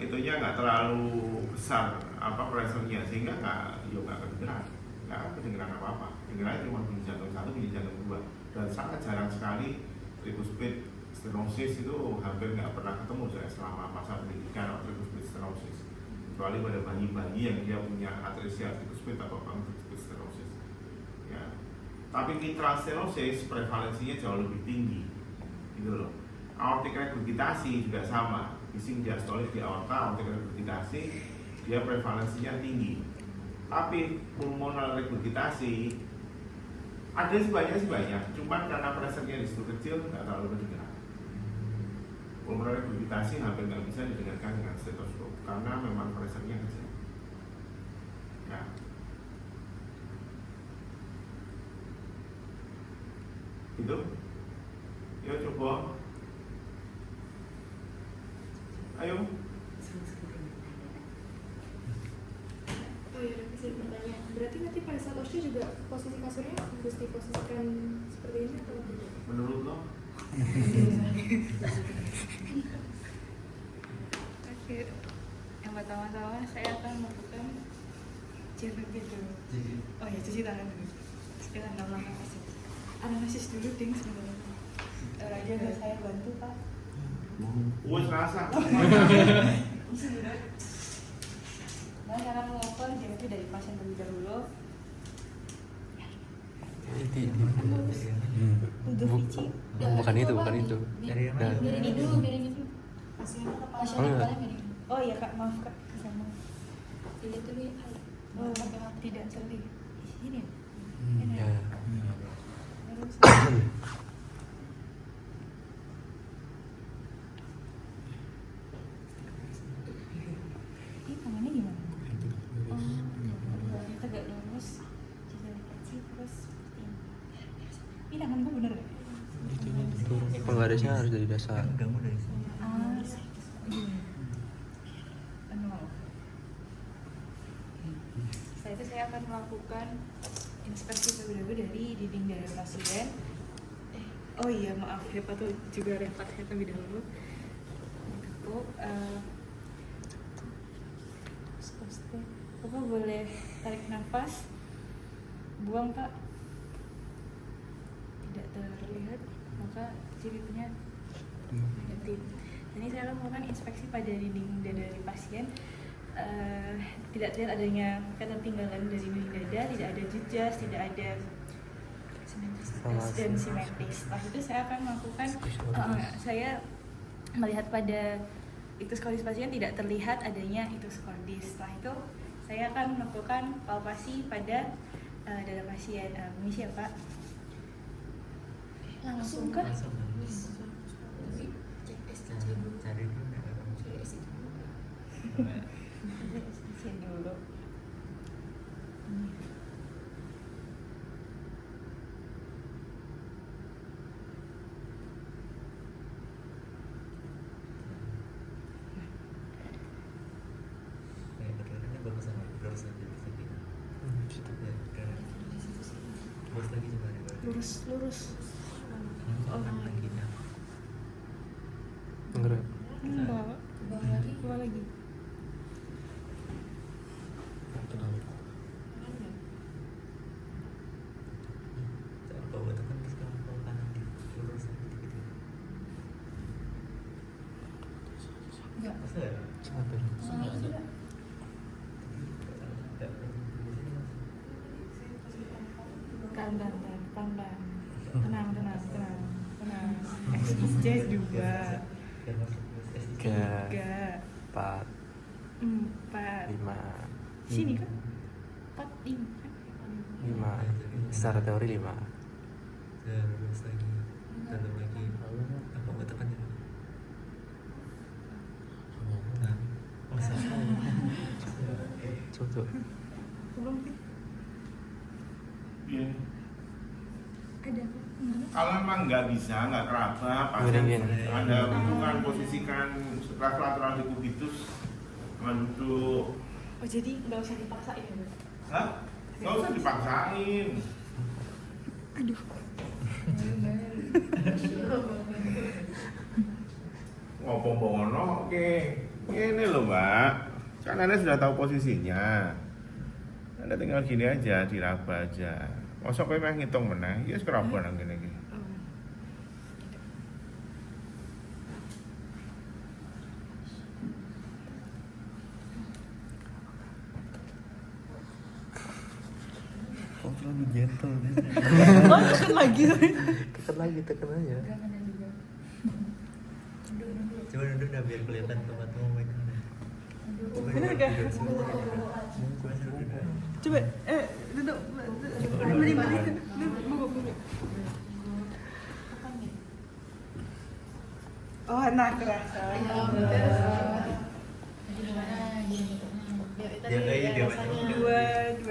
Itunya nggak terlalu besar pressure-nya sehingga nggak kedengeran, nggak kedengeran apa-apa. Kedengeran cuma bunyi jantung 1, bunyi jantung 2, dan sangat jarang sekali trikuspid stenosis itu hampir nggak pernah ketemu saya selama masa pendidikan atau trikuspid stenosis, kecuali pada bayi-bayi yang dia punya atresia trikuspid atau trikuspid stenosis. Ya. Tapi mitral stenosis prevalensinya jauh lebih tinggi, gitu loh. Aortic regurgitasi juga sama, bising diastolik di aorta, aortic regurgitasi dia prevalensinya tinggi. Tapi pulmonal regurgitasi ada sebanyak, cuman karena pressure-nya di situ kecil nggak terlalu kedengeran. Pulmonal regurgitasi hampir nggak bisa didengarkan dengan stetoskop karena memang pressure-nya kecil. Ya. Gitu. Yuk coba. Ayo. Oh iya, bisa bertanya. Berarti nanti pada saat osyo juga posisi kasurnya harus diposisikan seperti ini atau tidak? Menurut lo? Oke. Yang pertama-tama saya akan melakukan JVP dulu. Oh ya, cuci tangan dulu. Sekarang dalam langkah kasih. Analisis dulu ding sebenarnya. Raja udah saya bantu Pak. Wes rasa. Nah, saya akan melakukan JVP dari pasien terlebih dahulu. Bukan itu. Dari yang mana? Nah. Ini dulu, biarin dulu. Pasien Oh, iya. kepala biarin. Oh iya Kak, maaf Kak. Sama. Dilihat dulu ya. Oh, tidak terlihat. Ini ya? Ya. Terus. Ini tangannya gimana? Oh, tegak lurus, jari kecil terus seperti ini. Ini tangan gue bener gak? Penggarisnya harus dari dasar. Kamu dari sini. Setelah itu saya akan melakukan inspeksi terlebih dahulu dari dinding dada pasien. Oh iya maaf, hepa tuh juga repat head terlebih dahulu. Tekuk. Bapak boleh tarik nafas, buang Pak. Tidak terlihat, maka cirinya negatif. Ini saya akan melakukan inspeksi pada dinding dada dari pasien. Tidak terlihat adanya ketertinggalan dari dinding dada, tidak ada jujas, tidak ada simetris dan simetris. Setelah itu saya akan melakukan, saya melihat pada ictus cordis pasien tidak terlihat adanya ictus cordis. Setelah itu saya akan melakukan palpasi pada dada pasien. Misi ya Pak. Langsung kah? Langsung. Cek STC dulu. Cari dulu. Cari STC dulu. Sini dulu. Ini bagus sama lurus aja di sini. Ya, kanan. Lurus lagi coba nih. Lurus. Oh, lagi. Enggak. Enggak. Ke bawah lagi. Keluar lagi. Bawa tekan terus ke kanan di lurus aja gitu. Enggak. Masa ya? Satu. Pelan-pelan. Tenang. SJ 2 Tiga. 3 4. 4 5. Sini kan? 4, 5 kan? 5. Secara teori 5. Terus lagi dalam lagi apa buat tekan ini? Nah, masa Coba. Belum sih. Iya. Ada. Kalau emang nggak bisa, nggak keraba, pasti Gini. ada bentukan posisikan sebelah lateral di kubitus duduk. Oh jadi nggak usah dipaksain ya? Hah? Nggak usah dipaksain. Aduh. Ngopo-ngopo, oke. Ini loh Mbak, kan Anda sudah tahu posisinya. Anda tinggal gini aja, diraba aja. Masa kowe meh ngitung meneh, ya wis keraba nang kene iki. kok terlalu gentle nih. Oh tekan lagi. Tekan aja. Coba duduk dah biar kelihatan tempatmu mereka. Bener gak? Coba duduk. Beli. Oh, nah kerasa. Ya kayak dia banyak. Dua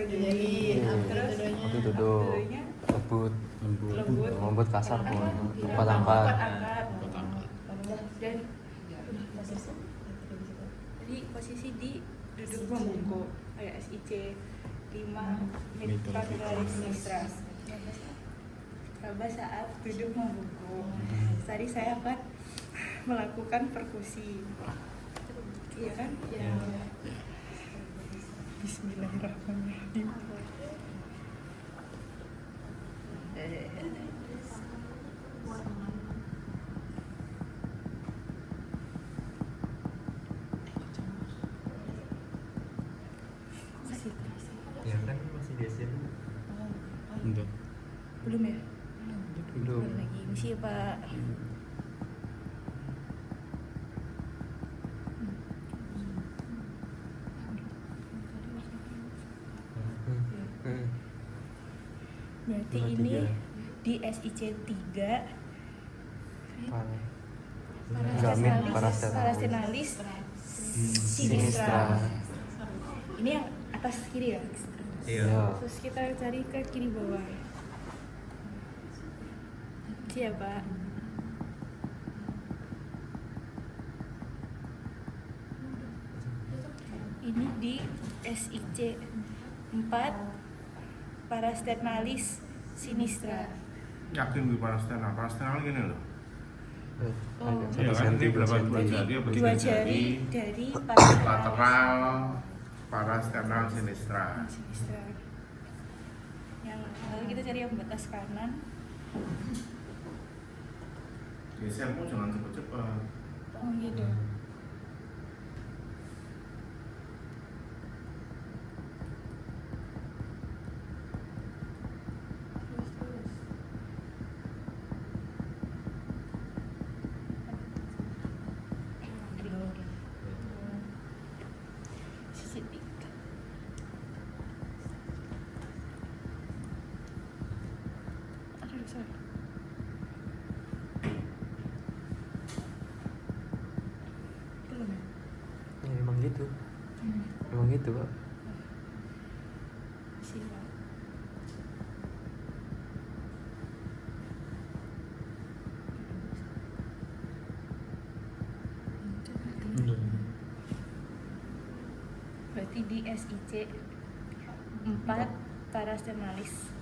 jadi. Terus Waktu duduk. dulunya Lembut kasar pun. Angkat. Dan jadi posisi di duduk membungkuk kayak SIC 5 mitra mistra. Coba saat duduk membungkuk. Tadi saya akan melakukan perkusi. Iya kan? Ya. Bismillahirrahmanirrahim. Ya kan masih di sini. Belum ya? Belum. Lagi misi ya Pak. Berarti Dua, ini tiga. di SIC 3 parastenalis sinistra. Ini yang atas kiri ya? Iya. Terus kita cari ke kiri bawah. Siapa? Ini di SIC 4 parastenalis sinistra. Yakin gue parastenal gini loh. Oh. Iya kan, ini berapa dua Jadi jari apa dua tiga jari dari lateral parasternal sinistra. sinistra. Yang lalu kita cari yang batas kanan. Gesermu jangan cepet-cepet. Oh gitu. Sisi tiga. Aduh, sorry. Belum ya? Ya emang gitu. Emang gitu Pak. Siap. Berarti di SIC 4 parastenalis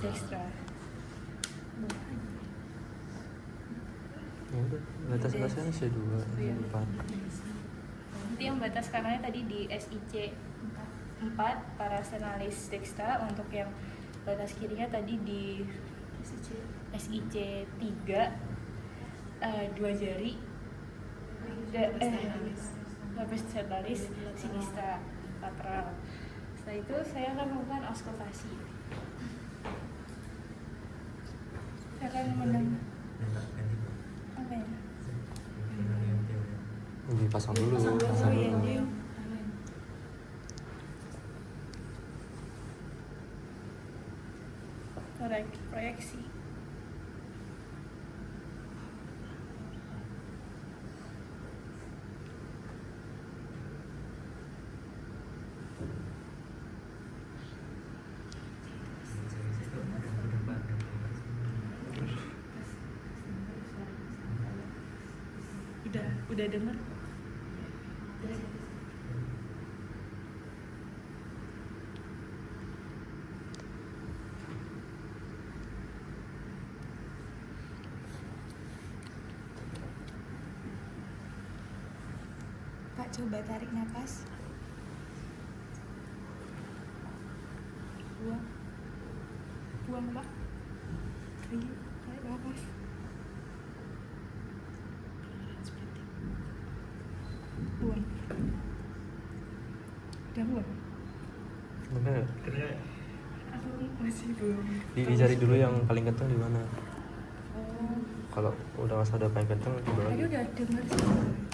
dextra. Ya udah, batas batasnya saya 2, Iya. 4. Nanti yang batas kanannya tadi di SIC 4 parastenalis dextra. Untuk yang batas kirinya tadi di SIC 3 2 jari parastenalis sinistra lateral. Setelah itu saya akan melakukan auskultasi. Saya akan mendengar apa ya? Ini pasang dulu. Pasang dulu ya, Jim. proyeksi. Udah dengar? Pak, coba tarik nafas. Buang. Buang, Pak. Lagi, tarik nafas. Buang. Udah buang? Bener. Aku masih belum. Dicari dulu yang paling kenceng di mana. Oh, Kalau udah ngerasa udah paling kenceng coba tadi lagi. udah dengar sih.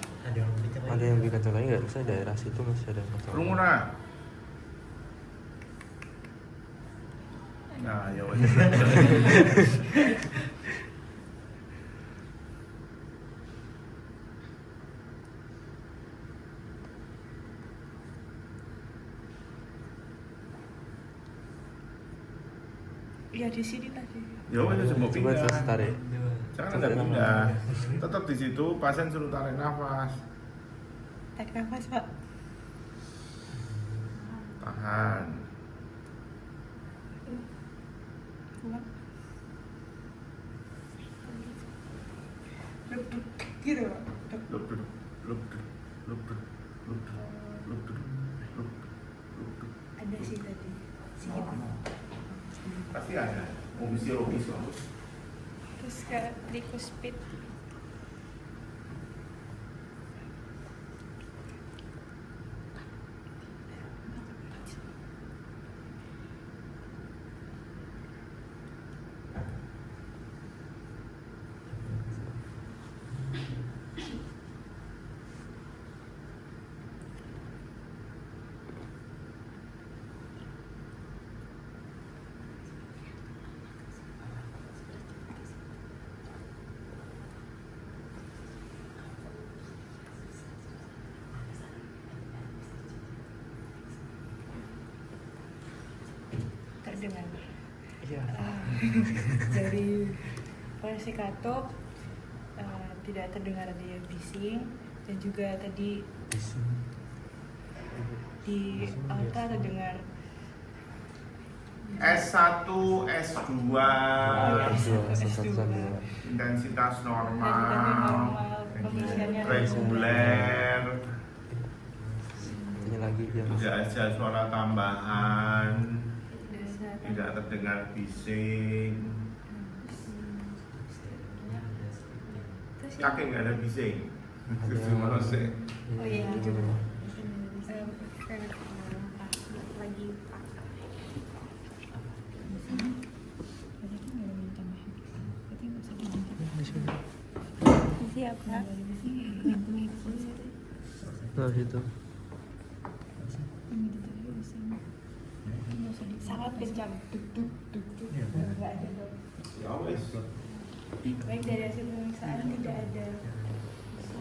Ada yang lebih kenceng lagi nggak? Misalnya daerah situ masih ada yang kenceng. Krungu ra? Nah, ya wes. Iya di sini tadi. Ya wes coba Coba pindah. tarik. Jangan ada pindah. Tetap di situ, pasien suruh tarik nafas. Tarik nafas, Pak. Tahan. Buang. Gitu, Pak. Lup duduk, lup duduk, lup duduk, lup duduk, lup duduk, lup duduk, lup duduk. Ada sih tadi. Sedikit. Pasti ada. Mau fisiologis kok. Terus ke tricuspid. Terdengar. Iya. Dari versi katup tidak terdengar adanya bising dan juga tadi di alta terdengar S1, S2, S2. intensitas Tadi normal, pengisiannya reguler, Ini lagi yang tidak ada suara tambahan, Tidak tidak terdengar bising. Yakin nggak ada bising? Gimana sih? Oh iya, Ini juga. dulu. Lagi Di sini. siapa? Nah, situ. Sangat kencang. Duk duk duk duk. Nggak ada dok. Ya wes. Baik dari hasil pemeriksaan tidak ada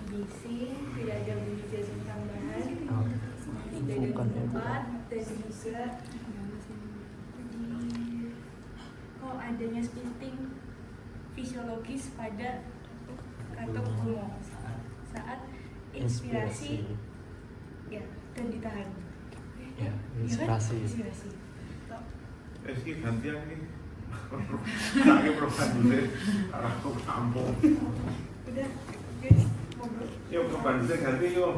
bising, tidak ada bunyi jantung tambahan, tidak ada Bukan ya, tempat dan juga adanya splitting fisiologis pada katup pulmo saat inspirasi ya dan ditahan. Ya, Ya kan? inspirasi. Inspirasi. Tok. Eski gantian nih. Lagi perubahan dulu. Aku kampung. Udah, guys, ngobrol. Yuk perubahan dulu ganti yuk.